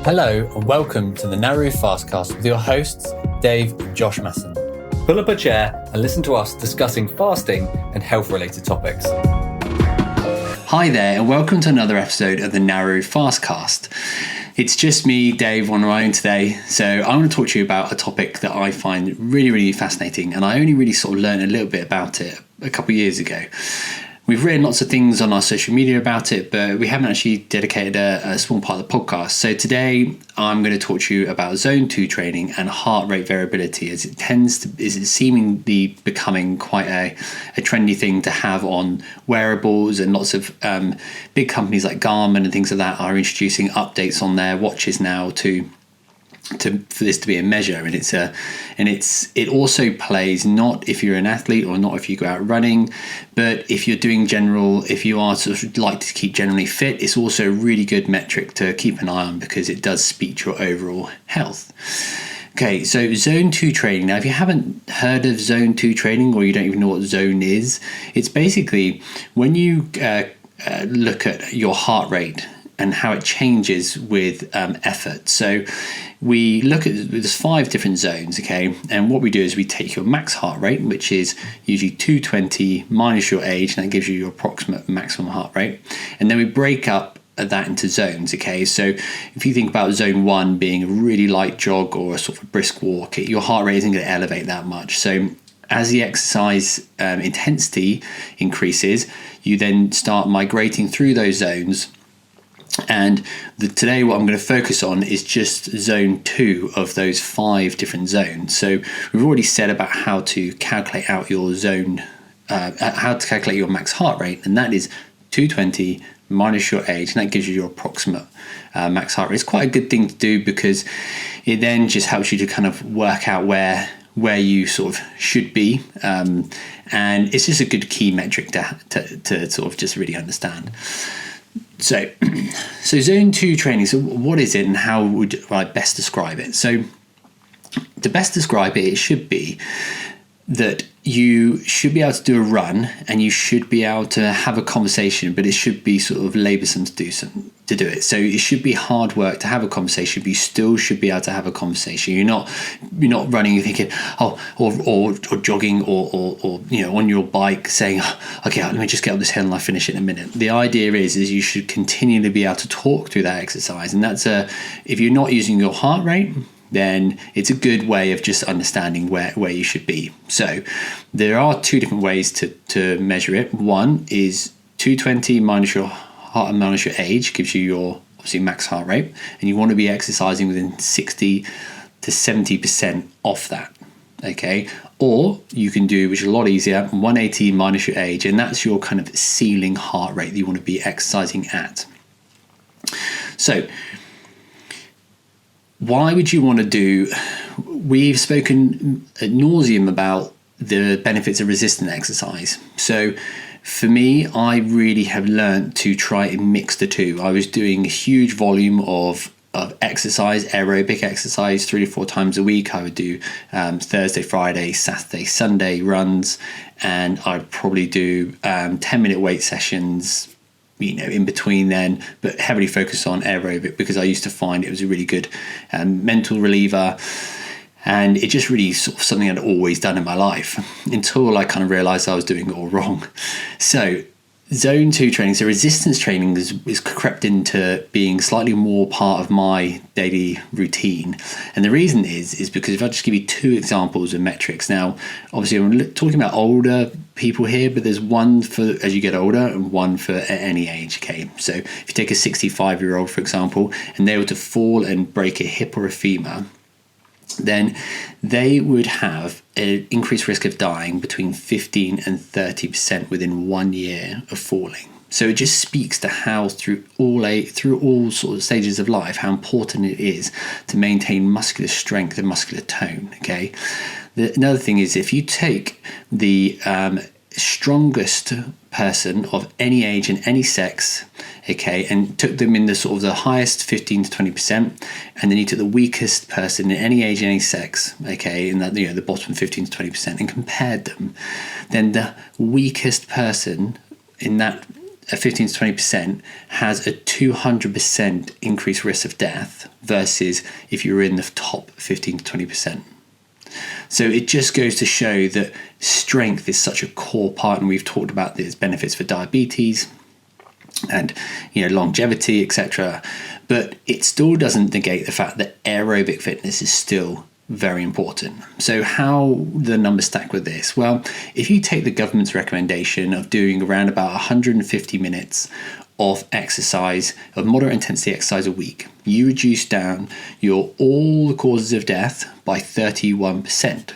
Hello and welcome to the Naru Fast Cast with your hosts, Dave and Josh Masson. Pull up a chair and listen to us discussing fasting and health-related topics. Hi there and welcome to another episode of the Naru Fast Cast. It's just me, Dave, on my own today. So I want to talk to you about a topic that I find really fascinating, and I only really sort of learned a little bit about it a couple of years ago. We've written lots of things on our social media about it, but we haven't actually dedicated a small part of the podcast. So today I'm going to talk to you about zone 2 training and heart rate variability, as it is seemingly becoming quite a trendy thing to have on wearables, and lots of big companies like Garmin and things like that are introducing updates on their watches now for this to be a measure. And it also plays not if you're an athlete or not if you go out running, but if you're doing if you are sort of like to keep generally fit, it's also a really good metric to keep an eye on because it does speak to your overall health. Okay, so zone 2 training. Now, if you haven't heard of zone 2 training, or you don't even know what zone is, it's basically when you look at your heart rate and how it changes with effort. So we look at, there's 5 different zones, okay? And what we do is we take your max heart rate, which is usually 220 minus your age, and that gives you your approximate maximum heart rate. And then we break up that into zones, okay? So if you think about zone 1 being a really light jog or a sort of a brisk walk, your heart rate isn't going to elevate that much. So as the exercise intensity increases, you then start migrating through those zones. And today what I'm going to focus on is just zone 2 of those 5 different zones. So we've already said about how to calculate out your zone, how to calculate your max heart rate, and that is 220 minus your age, and that gives you your approximate max heart rate. It's quite a good thing to do because it then just helps you to kind of work out where you sort of should be, and it's just a good key metric to sort of just really understand. So zone 2 training, so what is it and how would I best describe it? So to best describe it, it should be that you should be able to do a run and you should be able to have a conversation, but it should be sort of laboursome to do it. So it should be hard work to have a conversation, but you still should be able to have a conversation. You're not running and thinking, or jogging or on your bike saying, okay, let me just get up this hill and I'll finish it in a minute. The idea is you should continually be able to talk through that exercise, and that's if you're not using your heart rate, then it's a good way of just understanding where you should be. So there are 2 different ways to measure it. One is 220 minus your heart and minus your age gives you your obviously max heart rate, and you want to be exercising within 60 to 70% off that. Okay, or you can do, which is a lot easier, 180 minus your age, and that's your kind of ceiling heart rate that you want to be exercising at. So why would you want to do? We've spoken ad nauseum about the benefits of resistant exercise. So for me, I really have learned to try and mix the 2. I was doing a huge volume of exercise, aerobic exercise, 3 to 4 times a week. I would do Thursday, Friday, Saturday, Sunday runs, and I'd probably do 10-minute weight sessions, in between then, but heavily focused on aerobic because I used to find it was a really good mental reliever, and it just really sort of something I'd always done in my life until I kind of realized I was doing it all wrong. So zone 2 training, so resistance training is crept into being slightly more part of my daily routine. And the reason is because if I just give you 2 examples of metrics. Now, obviously I'm talking about older people here, but there's one for as you get older and one for at any age. Okay, so if you take a 65-year-old, for example, and they were to fall and break a hip or a femur, then they would have an increased risk of dying between 15 and 30% within 1 year of falling. So it just speaks to how through all sort of stages of life, how important it is to maintain muscular strength and muscular tone. Okay. Another thing is, if you take the strongest person of any age and any sex, okay, and took them in the sort of the highest 15 to 20%, and then you took the weakest person in any age and any sex, okay, in that, the bottom 15 to 20%, and compared them, then the weakest person in that at 15 to 20% has a 200% increased risk of death versus if you were in the top 15 to 20%. So it just goes to show that strength is such a core part, and we've talked about its benefits for diabetes and longevity, etc. But it still doesn't negate the fact that aerobic fitness is still very important. So how the numbers stack with this? Well, if you take the government's recommendation of doing around about 150 minutes of exercise, of moderate intensity exercise a week, you reduce down all the causes of death by 31%.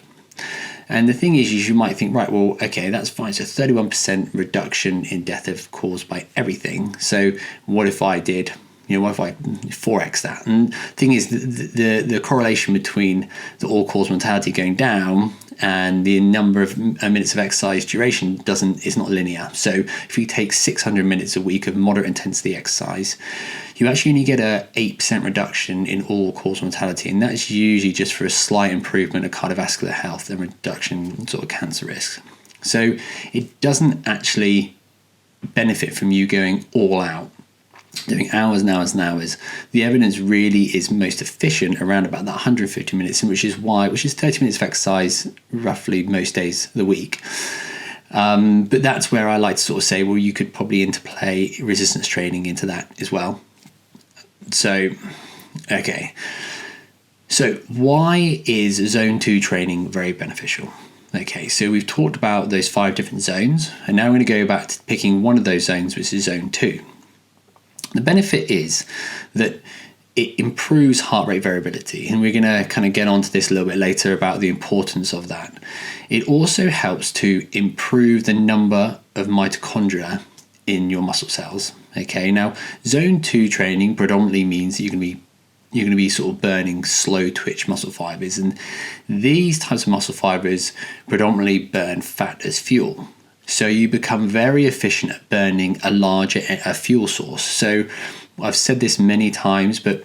And the thing is you might think, right, well, okay, that's fine. So 31% reduction in death of caused by everything. So what if I did, what if I 4x that? And the thing is, the correlation between the all-cause mortality going down and the number of minutes of exercise duration is not linear. So if you take 600 minutes a week of moderate intensity exercise, you actually only get a 8% reduction in all-cause mortality, and that's usually just for a slight improvement of cardiovascular health and reduction in sort of cancer risk. So it doesn't actually benefit from you going all out, doing hours and hours and hours. The evidence really is most efficient around about that 150 minutes, which is 30 minutes of exercise roughly most days of the week. But that's where I like to sort of say, well, you could probably interplay resistance training into that as well. So, okay. So why is zone 2 training very beneficial? Okay, so we've talked about those 5 different zones, and now we're going to go back to picking one of those zones, which is zone 2. The benefit is that it improves heart rate variability, and we're going to kind of get onto this a little bit later about the importance of that. It also helps to improve the number of mitochondria in your muscle cells. Okay, now zone 2 training predominantly means that you're going to be sort of burning slow twitch muscle fibers, and these types of muscle fibers predominantly burn fat as fuel. So you become very efficient at burning a larger fuel source. So I've said this many times, but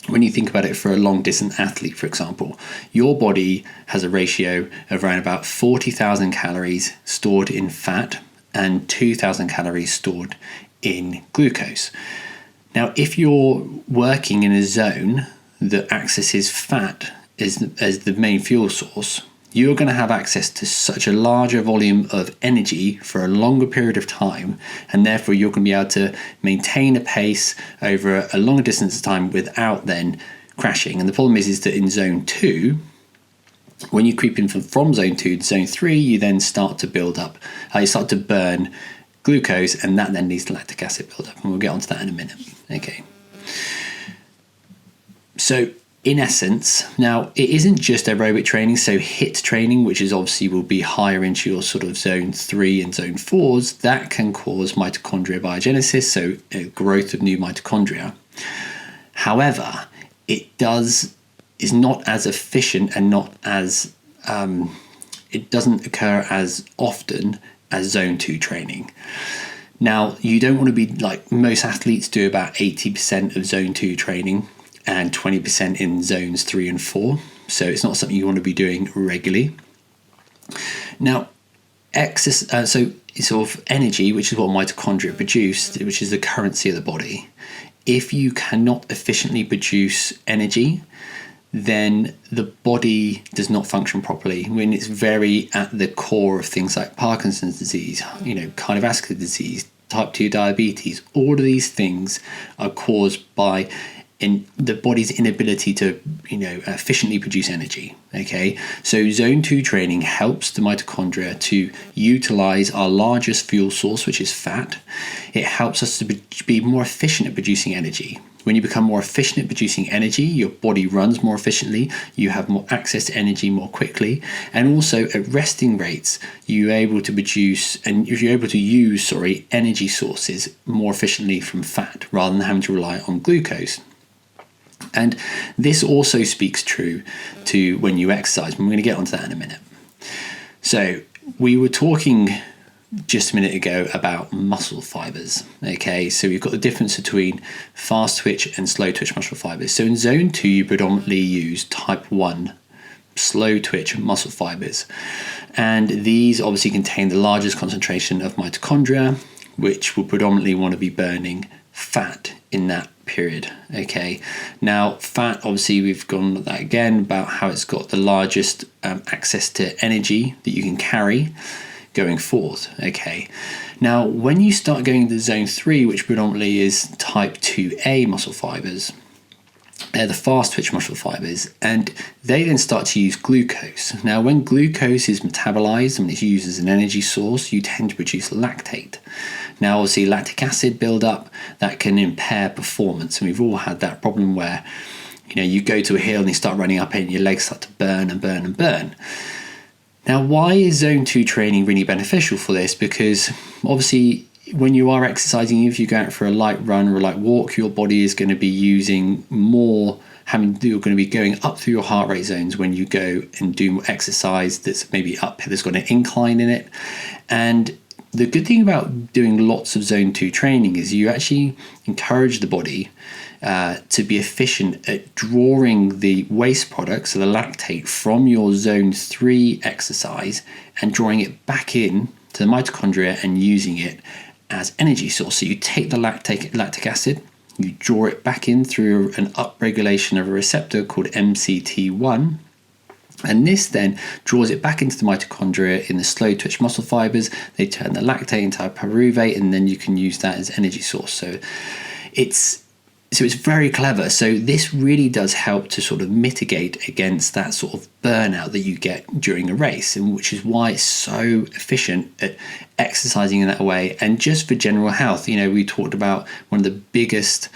when you think about it for a long distance athlete, for example, your body has a ratio of around about 40,000 calories stored in fat and 2,000 calories stored in glucose. Now, if you're working in a zone that accesses fat as the main fuel source, you're going to have access to such a larger volume of energy for a longer period of time, and therefore you're going to be able to maintain a pace over a longer distance of time without then crashing. And the problem is that in zone 2, when you creep in from zone 2 to zone 3, you then start to build up, you start to burn glucose, and that then leads to lactic acid buildup, and we'll get onto that in a minute. Okay. So in essence, now it isn't just aerobic training, so HIIT training, which is obviously will be higher into your sort of zone 3 and zone 4s, that can cause mitochondria biogenesis, so growth of new mitochondria. However, is not as efficient and not as it doesn't occur as often as zone 2 training. Now, you don't want to be like most athletes do about 80% of zone 2 training and 20% in zones 3 and 4. So it's not something you want to be doing regularly. Now, so sort of energy, which is what mitochondria produce, which is the currency of the body. If you cannot efficiently produce energy, then the body does not function properly. When it's very at the core of things like Parkinson's disease, cardiovascular disease, type 2 diabetes, all of these things are caused by the body's inability to efficiently produce energy. Okay, so zone 2 training helps the mitochondria to utilize our largest fuel source, which is fat. It helps us to be more efficient at producing energy. When you become more efficient at producing energy, your body runs more efficiently, you have more access to energy more quickly, and also at resting rates, you're able to use energy sources more efficiently from fat rather than having to rely on glucose. And this also speaks true to when you exercise. We're going to get onto that in a minute. So we were talking just a minute ago about muscle fibers. Okay, so we've got the difference between fast twitch and slow twitch muscle fibers. So in zone 2, you predominantly use type 1 slow twitch muscle fibers. And these obviously contain the largest concentration of mitochondria, which will predominantly want to be burning fat in that period. Okay, now fat, obviously we've gone at that again about how it's got the largest access to energy that you can carry going forth. Okay, now when you start going into zone 3, which predominantly is type 2A muscle fibers, they're the fast twitch muscle fibers, and they then start to use glucose. Now when glucose is metabolized and it's used as an energy source, you tend to produce lactate. Now obviously lactic acid buildup, that can impair performance, and we've all had that problem where you go to a hill and you start running up it and your legs start to burn and burn and burn. Now why is zone 2 training really beneficial for this? Because obviously when you are exercising, if you go out for a light run or a light walk, your body is going to be using more, you're going to be going up through your heart rate zones when you go and do exercise that's maybe up, that's got an incline in it. And the good thing about doing lots of zone 2 training is you actually encourage the body to be efficient at drawing the waste products, so the lactate, from your zone 3 exercise and drawing it back in to the mitochondria and using it as energy source. So you take the lactic acid, you draw it back in through an upregulation of a receptor called MCT1, and this then draws it back into the mitochondria in the slow twitch muscle fibers. They turn the lactate into pyruvate, and then you can use that as energy source. So it's very clever. So this really does help to sort of mitigate against that sort of burnout that you get during a race, and which is why it's so efficient at exercising in that way. And just for general health, we talked about one of the biggest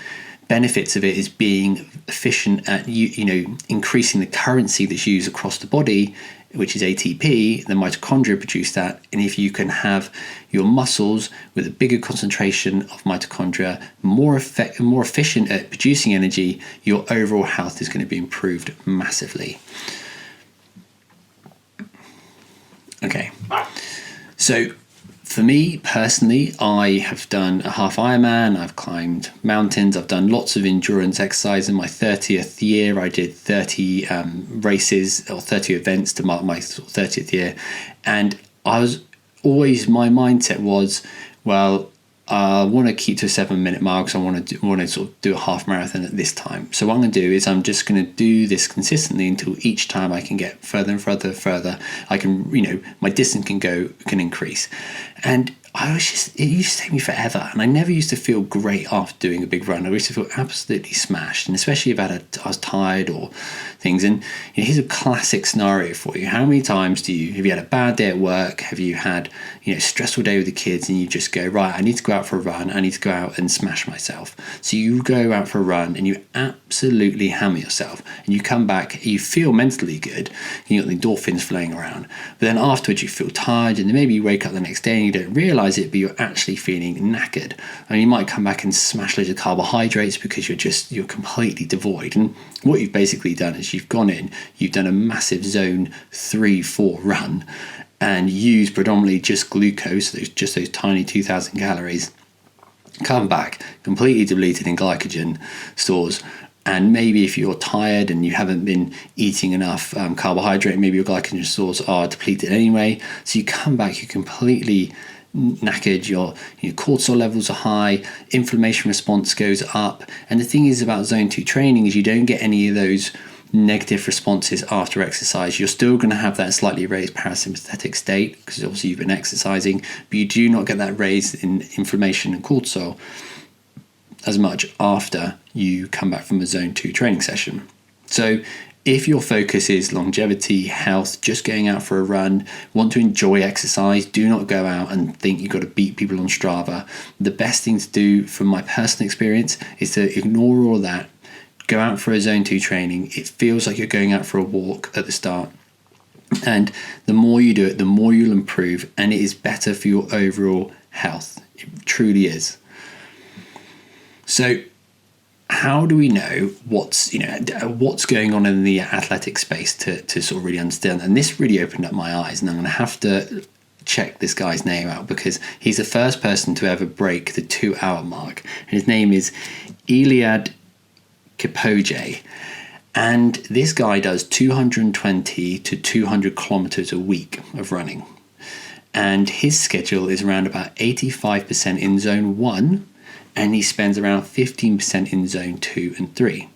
benefits of it is being efficient at increasing the currency that's used across the body, which is ATP. The mitochondria produce that, and if you can have your muscles with a bigger concentration of mitochondria, more efficient at producing energy, your overall health is going to be improved massively. Okay, so for me personally, I have done a half Ironman, I've climbed mountains, I've done lots of endurance exercise. In my 30th year, I did 30 races or 30 events to mark my 30th year. And my mindset was, well, I want to keep to a 7-minute mark, so I want to sort of do a half marathon at this time. So what I'm going to do is I'm just going to do this consistently until each time I can get further and further. I can, my distance can increase. And it used to take me forever, and I never used to feel great after doing a big run. I used to feel absolutely smashed, and especially if I was tired or things. And here's a classic scenario for you. How many times have you had a bad day at work? Have you had stressful day with the kids, and you just go, right, I need to go out for a run, I need to go out and smash myself. So you go out for a run and you absolutely hammer yourself, and you come back, you feel mentally good, you got the endorphins flowing around, but then afterwards you feel tired, and then maybe you wake up the next day and you don't realise it, but you're actually feeling knackered. And you might come back and smash loads of carbohydrates because you're completely devoid. And what you've basically done is you've gone in, you've done a massive zone 3-4 run and used predominantly just glucose, just those tiny 2,000 calories, come back completely depleted in glycogen stores. And maybe if you're tired and you haven't been eating enough carbohydrate, maybe your glycogen stores are depleted anyway. So you come back, you're completely knackered, your cortisol levels are high, inflammation response goes up. And the thing is about zone 2 training is you don't get any of those negative responses after exercise. You're still going to have that slightly raised parasympathetic state because obviously you've been exercising, but you do not get that raise in inflammation and cortisol as much after you come back from a zone 2 training session. So if your focus is longevity, health, just going out for a run, want to enjoy exercise, do not go out and think you've got to beat people on Strava. The best thing to do from my personal experience is to ignore all that, go out for a zone 2 training. It feels like you're going out for a walk at the start. And the more you do it, the more you'll improve, and it is better for your overall health. It truly is. So how do we know what's going on in the athletic space to sort of really understand? And this really opened up my eyes, and I'm going to have to check this guy's name out because he's the first person to ever break the 2-hour mark. And his name is Eliud Kipchoge. And this guy does 220 to 200 kilometers a week of running. and his schedule is around about 85% in zone 1, and he spends around 15% in zone 2 and 3.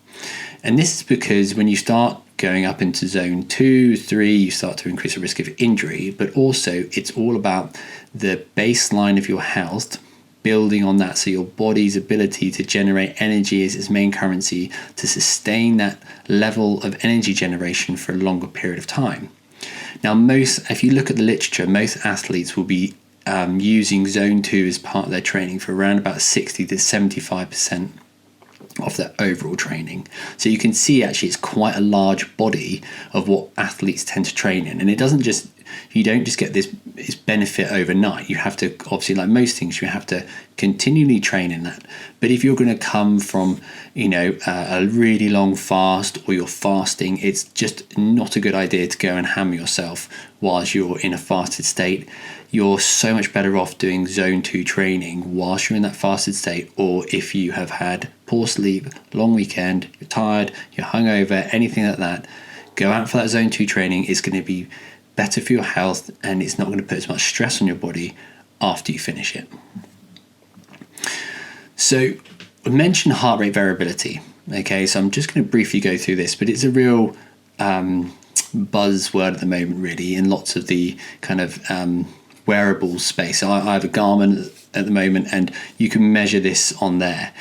And this is because when you start going up into zone 2, 3, you start to increase the risk of injury, but also it's all about the baseline of your health, building on that, so your body's ability to generate energy is its main currency to sustain that level of energy generation for a longer period of time. Now, if you look at the literature, most athletes will be using zone 2 as part of their training for around about 60 to 75% of their overall training. So you can see actually it's quite a large body of what athletes tend to train in, and you don't just get this benefit overnight. You have to, obviously, like most things, you have to continually train in that. But if you're going to come from a really long fast, or you're fasting, it's just not a good idea to go and hammer yourself whilst you're in a fasted state. You're so much better off doing zone 2 training whilst you're in that fasted state, or if you have had poor sleep, long weekend, you're tired, you're hungover, anything like that, go out for that zone 2 training. It's going to be better for your health, and it's not going to put as much stress on your body after you finish it. So I mentioned heart rate variability. Okay, so I'm just going to briefly go through this, but it's a real buzzword at the moment, really, in lots of the kind of wearable space. I have a Garmin at the moment, and you can measure this on there.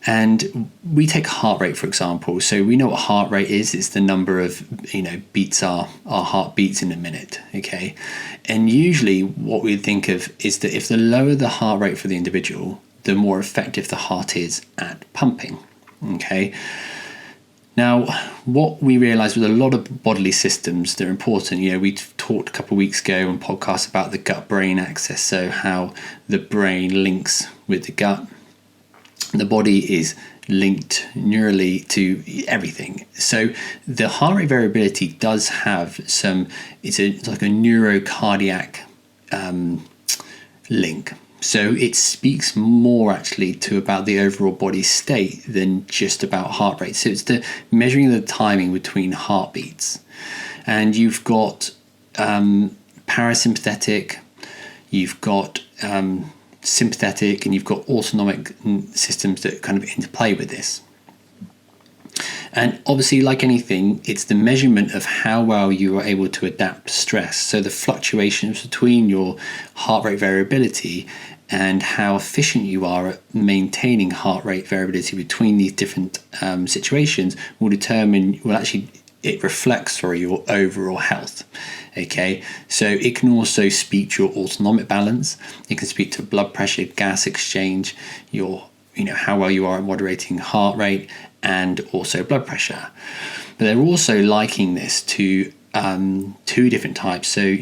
And we take heart rate, for example. So we know what heart rate is. It's the number of beats our heart beats in a minute. Okay, and usually what we think of is that if the lower the heart rate for the individual, the more effective the heart is at pumping. Okay. Now, what we realize with a lot of bodily systems, they're important. We talked a couple of weeks ago on podcasts about the gut-brain axis, so how the brain links with the gut. The body is linked neurally to everything. So the heart rate variability does have it's like a neurocardiac link. So it speaks more actually to about the overall body state than just about heart rate. So it's the measuring the timing between heartbeats. And you've got parasympathetic, you've got sympathetic, and you've got autonomic systems that kind of interplay with this. And obviously, like anything, it's the measurement of how well you are able to adapt to stress. So the fluctuations between your heart rate variability and how efficient you are at maintaining heart rate variability between these different situations it reflects your overall health. Okay, so it can also speak to your autonomic balance. It can speak to blood pressure, gas exchange, how well you are at moderating heart rate, and also blood pressure. But they're also liking this to two different types. So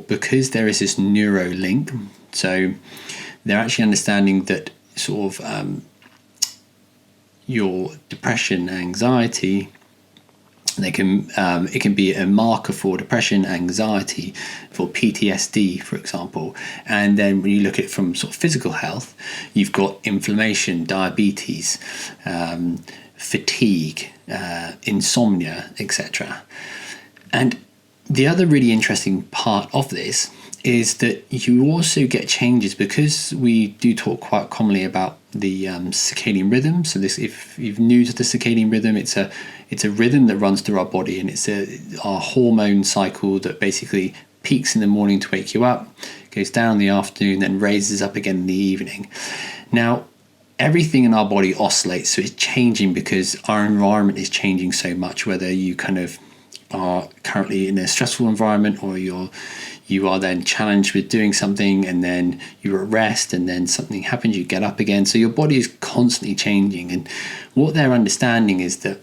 because there is this neuro link, so they're actually understanding that sort of your depression, anxiety, it can be a marker for depression, anxiety, for PTSD, for example. And then when you look at it from sort of physical health, you've got inflammation, diabetes, fatigue, insomnia, etc. And the other really interesting part of this is that you also get changes, because we do talk quite commonly about the circadian rhythm. So this, if you're new to the circadian rhythm, it's a rhythm that runs through our body, and it's our hormone cycle that basically peaks in the morning to wake you up, goes down in the afternoon, then raises up again in the evening. Now, everything in our body oscillates, so it's changing because our environment is changing so much, whether you kind of are currently in a stressful environment, or you are then challenged with doing something, and then you're at rest, and then something happens, you get up again. So your body is constantly changing. And what they're understanding is that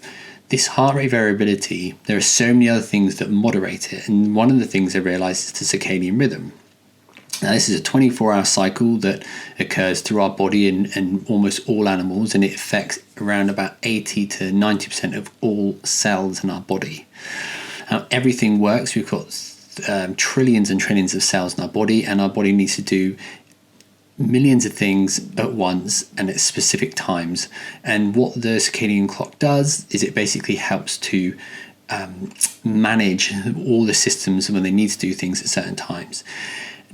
this heart rate variability, there are so many other things that moderate it. And one of the things they realize is the circadian rhythm. Now, this is a 24-hour cycle that occurs through our body and almost all animals, and it affects around about 80 to 90% of all cells in our body. Now, everything works. We've got trillions and trillions of cells in our body, and our body needs to do millions of things at once and at specific times. And what the circadian clock does is it basically helps to manage all the systems when they need to do things at certain times.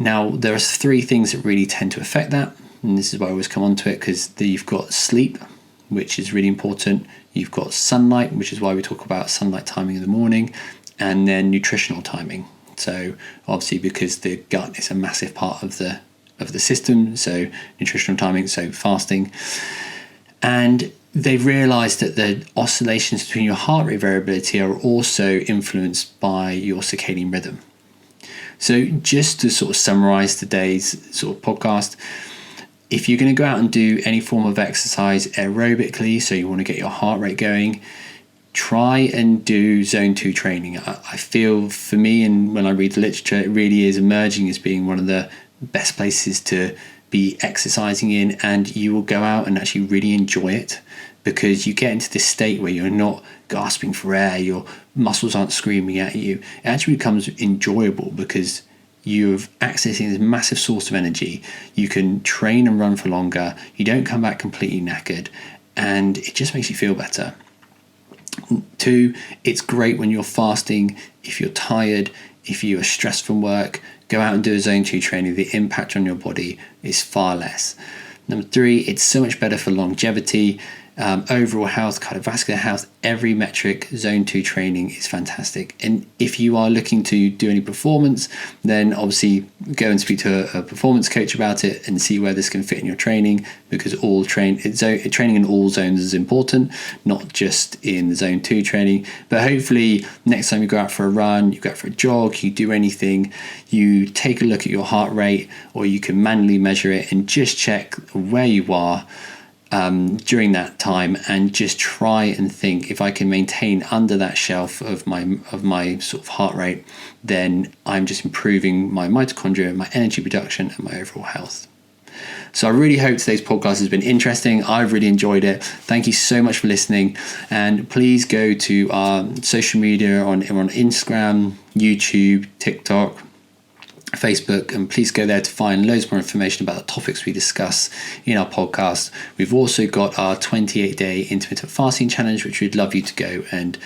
Now, there are 3 things that really tend to affect that, and this is why I always come on to it, because you've got sleep, which is really important. You've got sunlight, which is why we talk about sunlight timing in the morning, and then nutritional timing. So obviously, because the gut is a massive part of the system, so nutritional timing, so fasting. And they've realized that the oscillations between your heart rate variability are also influenced by your circadian rhythm. So just to sort of summarize today's sort of podcast, if you're going to go out and do any form of exercise aerobically, so you want to get your heart rate going, try and do zone 2 training. I feel for me, and when I read the literature, it really is emerging as being one of the best places to be exercising in, and you will go out and actually really enjoy it, because you get into this state where you're not gasping for air, your muscles aren't screaming at you. It actually becomes enjoyable because you're accessing this massive source of energy. You can train and run for longer. You don't come back completely knackered, and it just makes you feel better. 2, it's great when you're fasting. If you're tired, if you are stressed from work, go out and do a zone 2 training. The impact on your body is far less. Number 3, it's so much better for longevity, overall health, cardiovascular health, every metric. Zone 2 training is fantastic. And if you are looking to do any performance, then obviously go and speak to a performance coach about it and see where this can fit in your training, because training in all zones is important, not just in the zone 2 training. But hopefully next time you go out for a run, you go out for a jog, you do anything, you take a look at your heart rate, or you can manually measure it and just check where you are during that time, and just try and think, if I can maintain under that shelf of my sort of heart rate, then I'm just improving my mitochondria, my energy production, and my overall health. So I really hope today's podcast has been interesting. I've really enjoyed it. Thank you so much for listening, and please go to our social media on Instagram, YouTube, TikTok, Facebook, and please go there to find loads more information about the topics we discuss in our podcast. We've also got our 28-day intermittent fasting challenge, which we'd love you to go and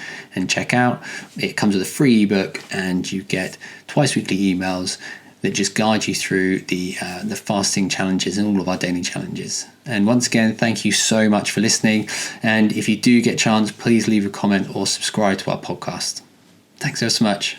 check out. It comes with a free ebook, and you get twice weekly emails that just guide you through the fasting challenges and all of our daily challenges. And once again, thank you so much for listening. And if you do get a chance, please leave a comment or subscribe to our podcast. Thanks so much.